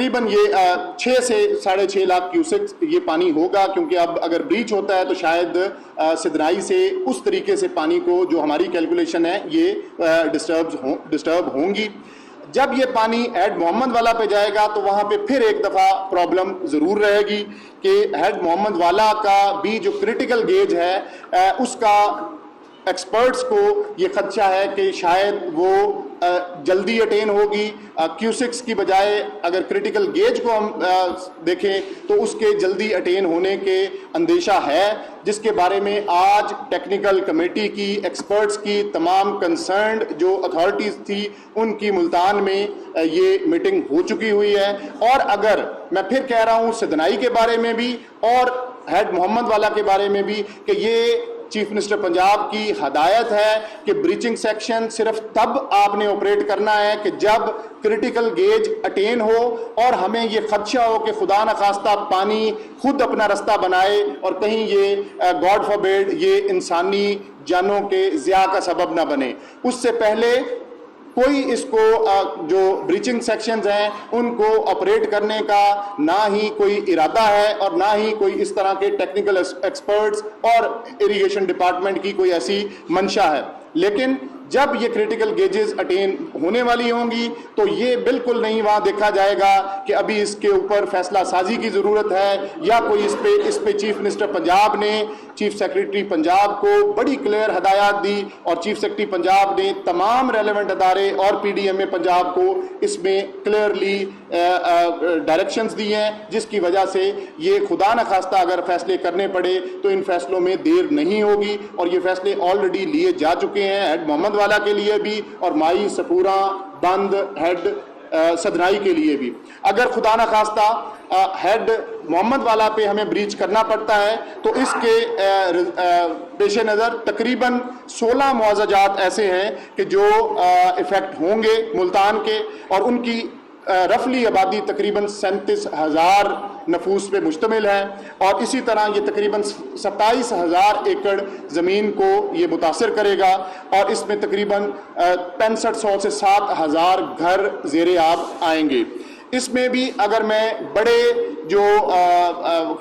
تقریباً یہ 6 سے 6.5 لاکھ کیوسک یہ پانی ہوگا، کیونکہ اب اگر بریچ ہوتا ہے تو شاید سدنائی سے اس طریقے سے پانی کو جو ہماری کیلکولیشن ہے یہ ڈسٹرب ہوں گی۔ جب یہ پانی ہیڈ محمد والا پہ جائے گا تو وہاں پہ پھر ایک دفعہ پرابلم ضرور رہے گی کہ ہیڈ محمد والا کا بھی جو کریٹیکل گیج ہے اس کا ایکسپرٹس کو یہ خدشہ ہے کہ شاید وہ جلدی اٹین ہوگی، کیوسکس کی بجائے اگر کریٹیکل گیج کو ہم دیکھیں تو اس کے جلدی اٹین ہونے کے اندیشہ ہے، جس کے بارے میں آج ٹیکنیکل کمیٹی کی ایکسپرٹس کی تمام کنسرنڈ جو اتھارٹیز تھی ان کی ملتان میں یہ میٹنگ ہو چکی ہوئی ہے۔ اور اگر میں پھر کہہ رہا ہوں سدنائی کے بارے میں بھی اور ہیڈ محمد والا کے بارے میں بھی کہ یہ چیف منسٹر پنجاب کی ہدایت ہے کہ بریچنگ سیکشن صرف تب آپ نے آپریٹ کرنا ہے کہ جب کریٹیکل گیج اٹین ہو اور ہمیں یہ خدشہ ہو کہ خدا نخواستہ پانی خود اپنا رستہ بنائے اور کہیں یہ گاڈ فاربیڈ یہ انسانی جانوں کے ضیاع کا سبب نہ بنے۔ اس سے پہلے کوئی اس کو جو بریچنگ سیکشنز ہیں ان کو آپریٹ کرنے کا نہ ہی کوئی ارادہ ہے اور نہ ہی کوئی اس طرح کے ٹیکنیکل ایکسپرٹس اور اریگیشن ڈپارٹمنٹ کی کوئی ایسی منشا ہے۔ لیکن جب یہ کریٹیکل گیجز اٹین ہونے والی ہوں گی تو یہ بالکل نہیں وہاں دیکھا جائے گا کہ ابھی اس کے اوپر فیصلہ سازی کی ضرورت ہے یا کوئی اس پہ چیف منسٹر پنجاب نے چیف سیکریٹری پنجاب کو بڑی کلیئر ہدایات دی اور چیف سیکریٹری پنجاب نے تمام ریلیونٹ ادارے اور پی ڈی ایم اے پنجاب کو اس میں کلیئرلی ڈائریکشنز دی ہیں، جس کی وجہ سے یہ خدا نخواستہ اگر فیصلے کرنے پڑے تو ان فیصلوں میں دیر نہیں ہوگی، اور یہ فیصلے آلریڈی لیے جا چکے ہیں ہیڈ محمد والا کے لیے بھی اور مائی سپورہ بند ہیڈ سدنائی کے لیے بھی۔ اگر خدا نخواستہ ہیڈ محمد والا پہ ہمیں بریچ کرنا پڑتا ہے تو اس کے پیش نظر تقریباً 16 معززات ایسے ہیں کہ جو افیکٹ ہوں گے ملتان کے، اور ان کی رفلی آبادی تقریباً 37,000 نفوس پہ مشتمل ہے، اور اسی طرح یہ تقریباً 27,000 ایکڑ زمین کو یہ متاثر کرے گا، اور اس میں تقریباً 6500 سے 7,000 گھر زیر آب آئیں گے۔ اس میں بھی اگر میں بڑے جو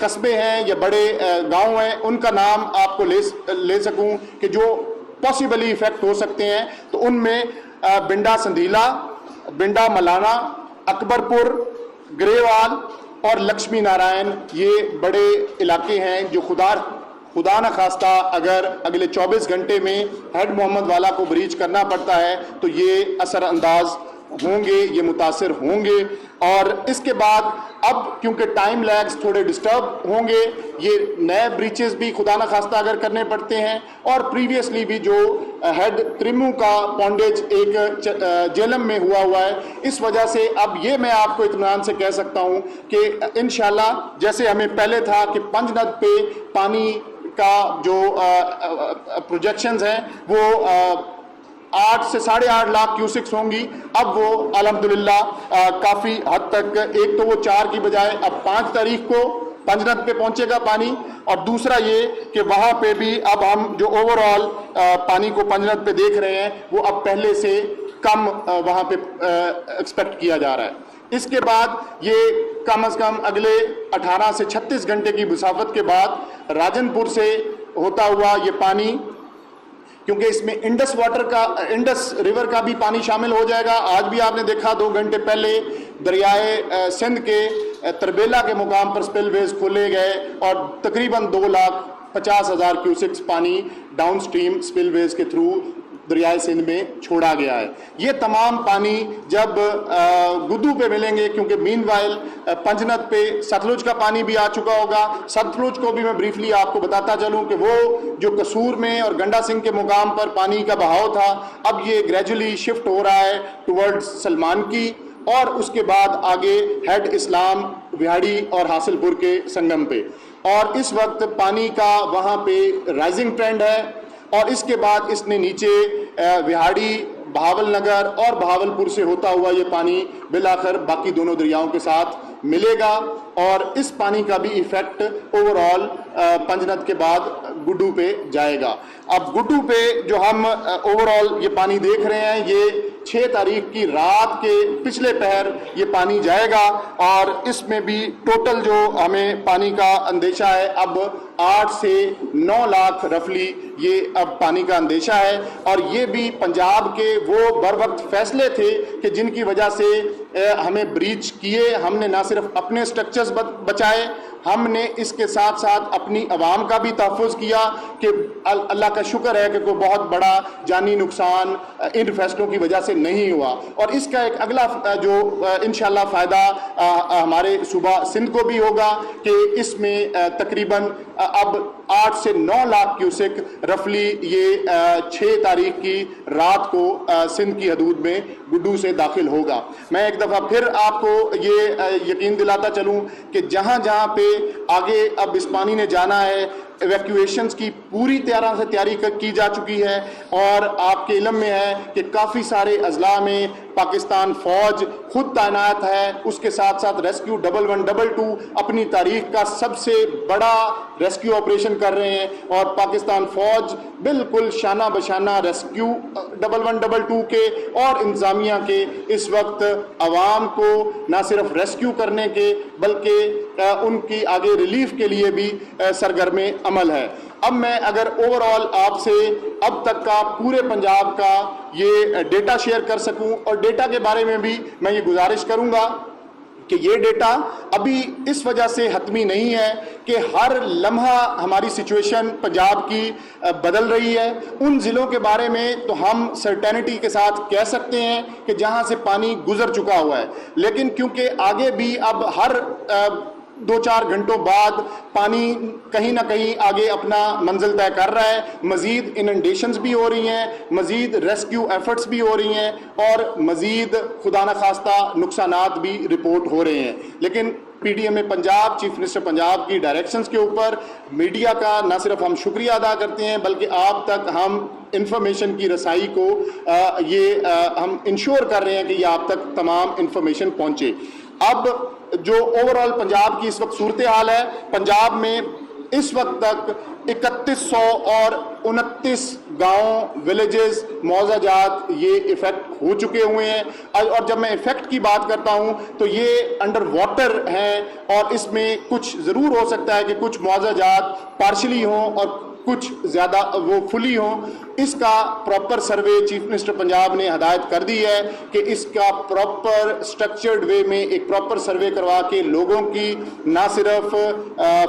قصبے ہیں یا بڑے گاؤں ہیں ان کا نام آپ کو لے سکوں کہ جو پاسبلی افیکٹ ہو سکتے ہیں، تو ان میں بنڈا سندھیلا، بنڈا ملانا، اکبر پور، گریوال اور لکشمی نارائن یہ بڑے علاقے ہیں جو خدا نخواستہ اگر اگلے 24 گھنٹے میں ہیڈ محمد والا کو بریچ کرنا پڑتا ہے تو یہ اثر انداز ہوں گے، یہ متاثر ہوں گے۔ اور اس کے بعد اب کیونکہ ٹائم لیگز تھوڑے ڈسٹرب ہوں گے، یہ نئے بریچز بھی خدا نخواستہ اگر کرنے پڑتے ہیں، اور پریویسلی بھی جو ہیڈ تریمو کا پونڈیج ایک جیلم میں ہوا ہے، اس وجہ سے اب یہ میں آپ کو اطمینان سے کہہ سکتا ہوں کہ انشاءاللہ جیسے ہمیں پہلے تھا کہ پنجند پہ پانی کا جو پروجیکشنز ہیں وہ 8 سے 8.5 لاکھ کیوسکس ہوں گی، اب وہ الحمدللہ کافی حد تک ایک تو وہ 4 کی بجائے اب 5 تاریخ کو پنجند پہ پہنچے گا پانی، اور دوسرا یہ کہ وہاں پہ بھی اب ہم جو اوور آل پانی کو پنجند پہ دیکھ رہے ہیں وہ اب پہلے سے کم وہاں پہ ایکسپیکٹ کیا جا رہا ہے۔ اس کے بعد یہ کم از کم اگلے 18 سے 36 گھنٹے کی مسافت کے بعد راجن پور سے ہوتا ہوا یہ پانی، کیونکہ اس میں انڈس ریور کا بھی پانی شامل ہو جائے گا۔ آج بھی آپ نے دیکھا 2 گھنٹے پہلے دریائے سندھ کے تربیلا کے مقام پر سپل ویز کھولے گئے اور تقریباً 2,50,000 کیوسکس پانی ڈاؤن سٹریم سپل ویز کے تھرو دریائے سندھ میں چھوڑا گیا ہے۔ یہ تمام پانی جب گدو پہ ملیں گے، کیونکہ مین وائل پنجند پہ ستلج کا پانی بھی آ چکا ہوگا۔ ستلج کو بھی میں بریفلی آپ کو بتاتا چلوں کہ وہ جو قصور میں اور گنڈا سنگھ کے مقام پر پانی کا بہاؤ تھا، اب یہ گریجولی شفٹ ہو رہا ہے ٹورڈ سلمان کی، اور اس کے بعد آگے ہیڈ اسلام، وہاڑی اور حاصل پور کے سنگم پہ، اور اس وقت پانی کا وہاں پہ رائزنگ ٹرینڈ ہے۔ اور اس کے بعد اس نے نیچے وہاڑی، بہاول نگر اور بہاول پور سے ہوتا ہوا یہ پانی بالآخر باقی دونوں دریاؤں کے ساتھ ملے گا، اور اس پانی کا بھی ایفیکٹ اوور آل پنجند کے بعد گڈو پہ جائے گا۔ اب گڈو پہ جو ہم اوور آل یہ پانی دیکھ رہے ہیں، یہ 6 تاریخ کی رات کے پچھلے پہر یہ پانی جائے گا، اور اس میں بھی ٹوٹل جو ہمیں پانی کا اندیشہ ہے اب 8 سے 9 لاکھ رفلی یہ اب پانی کا اندیشہ ہے۔ اور یہ بھی پنجاب کے وہ بر وقت فیصلے تھے کہ جن کی وجہ سے ہمیں بریچ کیے، ہم نے نہ صرف اپنے سٹرکچرز بچائے، ہم نے اس کے ساتھ ساتھ اپنی عوام کا بھی تحفظ کیا کہ اللہ کا شکر ہے کہ کوئی بہت بڑا جانی نقصان ان فیصلوں کی وجہ سے نہیں ہوا۔ اور اس کا ایک اگلا جو انشاءاللہ فائدہ ہمارے صوبہ سندھ کو بھی ہوگا کہ اس میں تقریباً اب 8 سے 9 لاکھ کیوسک رفلی یہ 6 تاریخ کی رات کو سندھ کی حدود میں گڈو سے داخل ہوگا۔ میں ایک دفعہ پھر آپ کو یہ یقین دلاتا چلوں کہ جہاں جہاں پہ آگے اب اس پانی نے جانا ہے ایویکویشنز کی پوری طرح سے تیاری کی جا چکی ہے، اور آپ کے علم میں ہے کہ کافی سارے اضلاع میں پاکستان فوج خود تعینات ہے، اس کے ساتھ ساتھ ریسکیو 1112 اپنی تاریخ کا سب سے بڑا ریسکیو آپریشن کر رہے ہیں، اور پاکستان فوج بالکل شانہ بشانہ ریسکیو 1112 کے اور انتظامیہ کے اس وقت عوام کو نہ صرف ریسکیو کرنے کے بلکہ ان کی آگے ریلیف کے لیے بھی سرگرم عمل ہے۔ اب میں اگر اوورآل آپ سے اب تک کا پورے پنجاب کا یہ ڈیٹا شیئر کر سکوں، اور ڈیٹا کے بارے میں بھی میں یہ گزارش کروں گا کہ یہ ڈیٹا ابھی اس وجہ سے حتمی نہیں ہے کہ ہر لمحہ ہماری سچویشن پنجاب کی بدل رہی ہے۔ ان ضلعوں کے بارے میں تو ہم سرٹینٹی کے ساتھ کہہ سکتے ہیں کہ جہاں سے پانی گزر چکا ہوا ہے، لیکن کیونکہ آگے بھی اب ہر 2-4 گھنٹوں بعد پانی کہیں نہ کہیں آگے اپنا منزل طے کر رہا ہے، مزید اننڈیشنز بھی ہو رہی ہیں، مزید ریسکیو ایفرٹس بھی ہو رہی ہیں، اور مزید خدا نخواستہ نقصانات بھی رپورٹ ہو رہے ہیں۔ لیکن P D M Punjab, chief minister Punjab کی ڈائریکشنز کے اوپر میڈیا کا نہ صرف ہم شکریہ ادا کرتے ہیں بلکہ آپ تک ہم انفارمیشن کی رسائی کو یہ ہم انشور کر رہے ہیں کہ یہ آپ تک تمام انفارمیشن پہنچے۔ اب جو اوورآل پنجاب کی اس وقت صورتحال ہے، پنجاب میں اس وقت تک 3100 اور 29 گاؤں، ولیجز، معاوضہ جات یہ افیکٹ ہو چکے ہوئے ہیں، اور جب میں افیکٹ کی بات کرتا ہوں تو یہ انڈر واٹر ہیں، اور اس میں کچھ ضرور ہو سکتا ہے کہ کچھ معاوضہ جات پارشلی ہوں اور کچھ زیادہ وہ فلی ہوں۔ اس کا proper survey chief minister Punjab نے ہدایت کر دی ہے کہ اس کا پراپر سٹرکچرڈ وے میں ایک پراپر سروے کروا کے لوگوں کی نہ صرف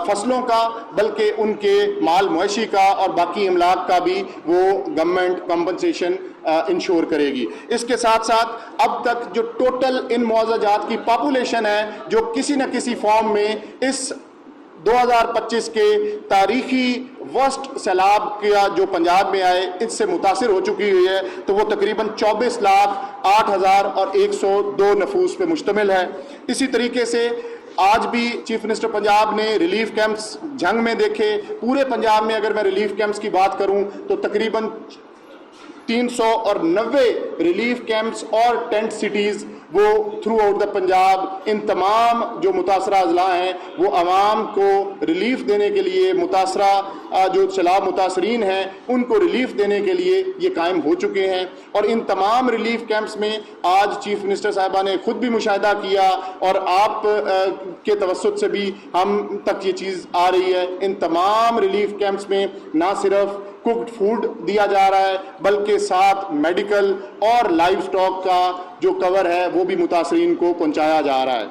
فصلوں کا بلکہ ان کے مال مویشی کا اور باقی املاک کا بھی وہ گورنمنٹ کمپنسیشن انشور کرے گی۔ اس کے ساتھ ساتھ اب تک جو ٹوٹل ان معاوضہ جات کی پاپولیشن ہے جو کسی نہ کسی فارم میں اس 2025 کے تاریخی ورسٹ سیلاب کا جو پنجاب میں آئے اس سے متاثر ہو چکی ہوئی ہے، تو وہ تقریباً 24,08,102 نفوس پہ مشتمل ہے۔ اسی طریقے سے آج بھی چیف منسٹر پنجاب نے ریلیف کیمپس جھنگ میں دیکھے، پورے پنجاب میں اگر میں ریلیف کیمپس کی بات کروں تو تقریباً 390 ریلیف کیمپس اور ٹینٹ سٹیز وہ تھرو آؤٹ دا پنجاب ان تمام جو متاثرہ اضلاع ہیں وہ عوام کو ریلیف دینے کے لیے، متاثرہ جو سیلاب متاثرین ہیں ان کو ریلیف دینے کے لیے یہ قائم ہو چکے ہیں۔ اور ان تمام ریلیف کیمپس میں آج چیف منسٹر صاحبہ نے خود بھی مشاہدہ کیا اور آپ کے توسط سے بھی ہم تک یہ چیز آ رہی ہے، ان تمام ریلیف کیمپس میں نہ صرف کوکڈ فوڈ دیا جا رہا ہے بلکہ ساتھ میڈیکل اور لائف سٹاک کا جو کور ہے وہ بھی متاثرین کو پہنچایا جا رہا ہے۔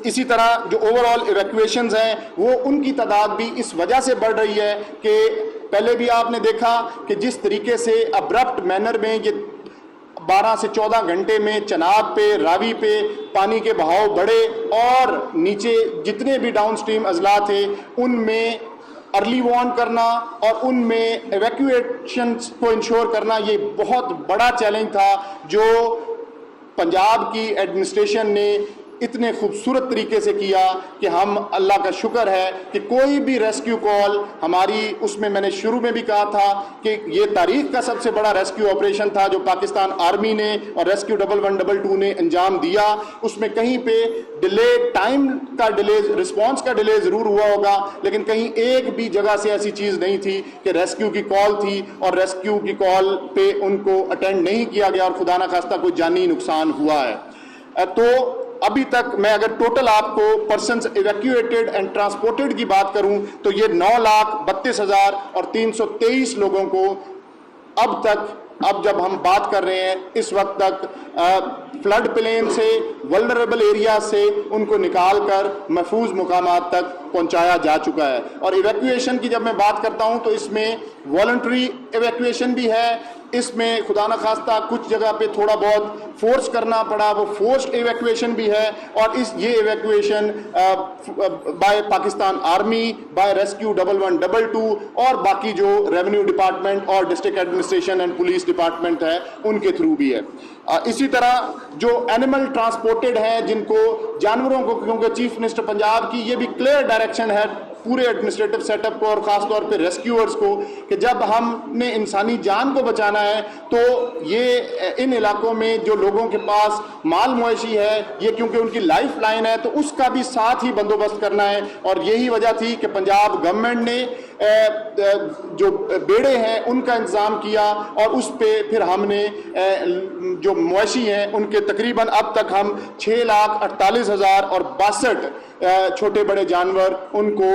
اسی طرح جو اوورآل ایویکویشنز ہیں وہ ان کی تعداد بھی اس وجہ سے بڑھ رہی ہے کہ پہلے بھی آپ نے دیکھا کہ جس طریقے سے ابرپٹ مینر میں یہ 12 سے 14 گھنٹے میں چناب پہ، راوی پہ پانی کے بہاؤ بڑھے اور نیچے جتنے بھی ڈاؤن سٹریم اضلاع تھے ان میں ارلی وارن کرنا اور ان میں ایویکویشن کو انشور کرنا یہ بہت بڑا چیلنج تھا جو پنجاب کی ایڈمنسٹریشن نے اتنے خوبصورت طریقے سے کیا کہ ہم اللہ کا شکر ہے کہ کوئی بھی ریسکیو کال ہماری، اس میں نے شروع میں بھی کہا تھا کہ یہ تاریخ کا سب سے بڑا ریسکیو آپریشن تھا جو پاکستان آرمی نے اور ریسکیو 1122 نے انجام دیا. اس میں کہیں پہ ڈیلے، ٹائم کا ڈیلے، رسپانس کا ڈیلے ضرور ہوا ہوگا، لیکن کہیں ایک بھی جگہ سے ایسی چیز نہیں تھی کہ ریسکیو کی کال تھی اور ریسکیو کی کال پہ ان کو اٹینڈ نہیں کیا گیا اور خدا نخواستہ کوئی جانی نقصان ہوا ہے. تو ابھی تک میں اگر ٹوٹل آپ کو پرسنز ایویکیویٹڈ اینڈ ٹرانسپورٹڈ کی بات کروں تو یہ 9,32,323 لوگوں کو اب تک، اب جب ہم بات کر رہے ہیں اس وقت تک فلڈ پلین سے، ولنریبل ایریا سے ان کو نکال کر محفوظ مقامات تک پہنچایا جا چکا ہے. اور ایویکویشن کی جب میں بات کرتا ہوں تو اس میں والنٹری ایویکویشن بھی ہے، اس میں خدا نخواستہ کچھ جگہ پہ تھوڑا بہت فورس کرنا پڑا، وہ فورسڈ ایویکویشن بھی ہے. اور یہ evacuation by Pakistan army, by rescue 1122 اور باقی جو ریونیو ڈپارٹمنٹ اور district administration and police department ہے ان کے تھرو بھی ہے. اسی طرح جو اینیمل ٹرانسپورٹڈ ہیں، جن کو جانوروں کو، کیونکہ چیف منسٹر پنجاب کی یہ بھی کلیئر ڈائریکشن ہے پورے ایڈمنسٹریٹو سیٹ اپ کو اور خاص طور پہ ریسکیورز کو کہ جب ہم نے انسانی جان کو بچانا ہے تو یہ ان علاقوں میں جو لوگوں کے پاس مال مویشی ہے، یہ کیونکہ ان کی لائف لائن ہے تو اس کا بھی ساتھ ہی بندوبست کرنا ہے. اور یہی وجہ تھی کہ پنجاب گورنمنٹ نے جو بیڑے ہیں ان کا انتظام کیا اور اس پہ پھر ہم نے جو مویشی ہیں ان کے تقریباً اب تک ہم 6,48,062 چھوٹے بڑے جانور ان کو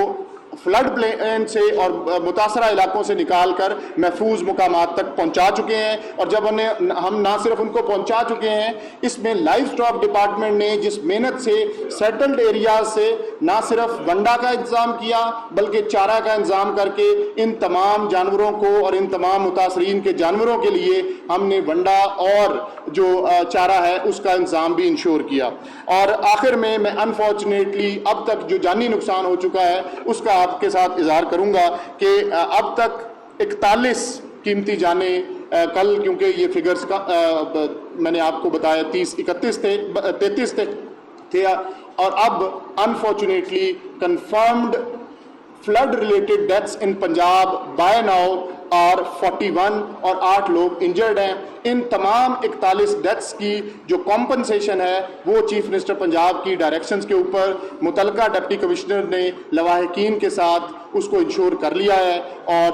فلڈ پلین سے اور متاثرہ علاقوں سے نکال کر محفوظ مقامات تک پہنچا چکے ہیں. اور جب ہم نہ صرف ان کو پہنچا چکے ہیں، اس میں لائف اسٹاک ڈپارٹمنٹ نے جس محنت سے سیٹلڈ ایریاز سے نہ صرف ونڈا کا انتظام کیا بلکہ چارہ کا انتظام کر کے ان تمام جانوروں کو اور ان تمام متاثرین کے جانوروں کے لیے ہم نے ونڈا اور جو چارہ ہے اس کا انتظام بھی انشور کیا. اور آخر میں انفارچونیٹلی اب تک جو جانی نقصان ہو چکا ہے اس کا آپ کے ساتھ اظہار کروں گا کہ اب تک 41 قیمتی جانیں کل، کیونکہ یہ فگرز کا میں نے آپ کو بتایا 33 تھے اور اب unfortunately confirmed flood related deaths in Punjab by now اور 41 اور 8 لوگ انجرڈ ہیں. ان تمام 41 ڈیتھس کی جو کمپنسیشن ہے وہ چیف منسٹر پنجاب کی ڈائریکشنز کے اوپر متعلقہ ڈپٹی کمشنر نے لواحقین کے ساتھ اس کو انشور کر لیا ہے. اور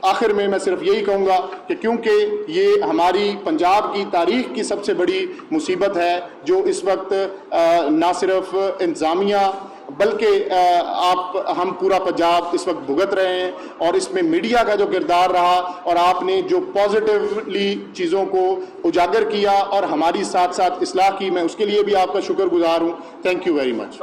آخر میں صرف یہی کہوں گا کہ کیونکہ یہ ہماری پنجاب کی تاریخ کی سب سے بڑی مصیبت ہے جو اس وقت نہ صرف انتظامیہ بلکہ ہم پورا پنجاب اس وقت بھگت رہے ہیں، اور اس میں میڈیا کا جو کردار رہا اور آپ نے جو پازیٹیولی چیزوں کو اجاگر کیا اور ہماری ساتھ ساتھ اصلاح کی، میں اس کے لیے بھی آپ کا شکر گزار ہوں. Thank you very much.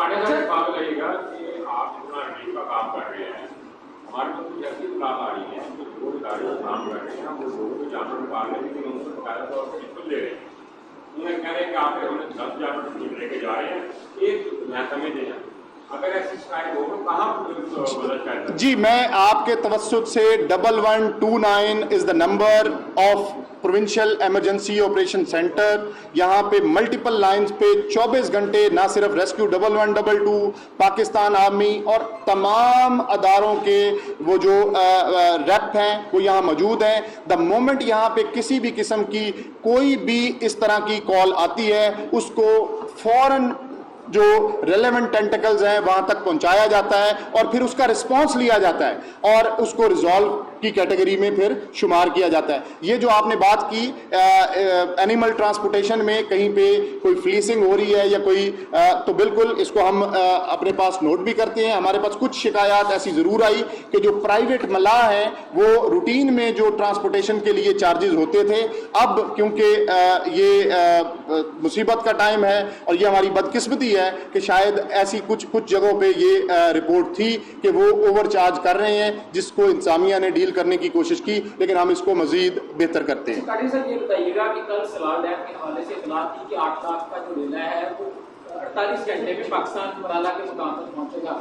جی میں آپ کے توسط سے 1129 is the number of provincial emergency operation center. یہاں پہ ملٹیپل لائنز پہ 24 گھنٹے نہ صرف ریسکیو 1122، پاکستان آرمی اور تمام اداروں کے وہ جو ریپ ہیں وہ یہاں موجود ہیں. دا مومنٹ یہاں پہ کسی بھی قسم کی کوئی بھی اس طرح کی کال آتی ہے اس کو فوراً جو ریلیونٹ ٹینٹیکلز ہیں وہاں تک پہنچایا جاتا ہے اور پھر اس کا رسپانس لیا جاتا ہے اور اس کو ریزالو کی کیٹیگری میں پھر شمار کیا جاتا ہے. یہ جو آپ نے بات کی اینیمل ٹرانسپورٹیشن میں کہیں پہ کوئی فلیسنگ ہو رہی ہے یا کوئی تو بالکل اس کو ہم اپنے پاس نوٹ بھی کرتے ہیں. ہمارے پاس کچھ شکایات ایسی ضرور آئی کہ جو پرائیویٹ ملاح ہیں وہ روٹین میں جو ٹرانسپورٹیشن کے لیے چارجز ہوتے تھے، اب کیونکہ یہ مصیبت کا ٹائم ہے اور یہ ہماری بدقسمتی ہے کہ شاید ایسی کچھ جگہوں پہ یہ رپورٹ تھی کہ وہ اوور چارج کر رہے ہیں، جس کو انتظامیہ نے ڈیل کرنے کی کوشش کی، لیکن ہم اس کو مزید بہتر کرتے ہیں. قاری صاحب یہ بتائیے گا کہ کل سلال ڈیم کے حوالے سے اطلاع تھی کہ 8 لاکھ کا جو ریلا ہے وہ 48 گھنٹے میں پاکستان مرالا کے مقام تک پہنچے گا.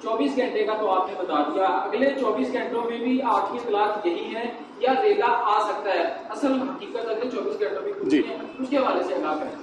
24 گھنٹے کا تو آپ نے بتا دیا، اگلے 24 گھنٹوں میں بھی آخری اطلاعات یہی ہے یا ریلا آ سکتا ہے؟ اصل حقیقت اگلے 24 گھنٹوں میں کچھ ہے، اس کے حوالے سے آگاہ کریں.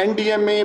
NDMA,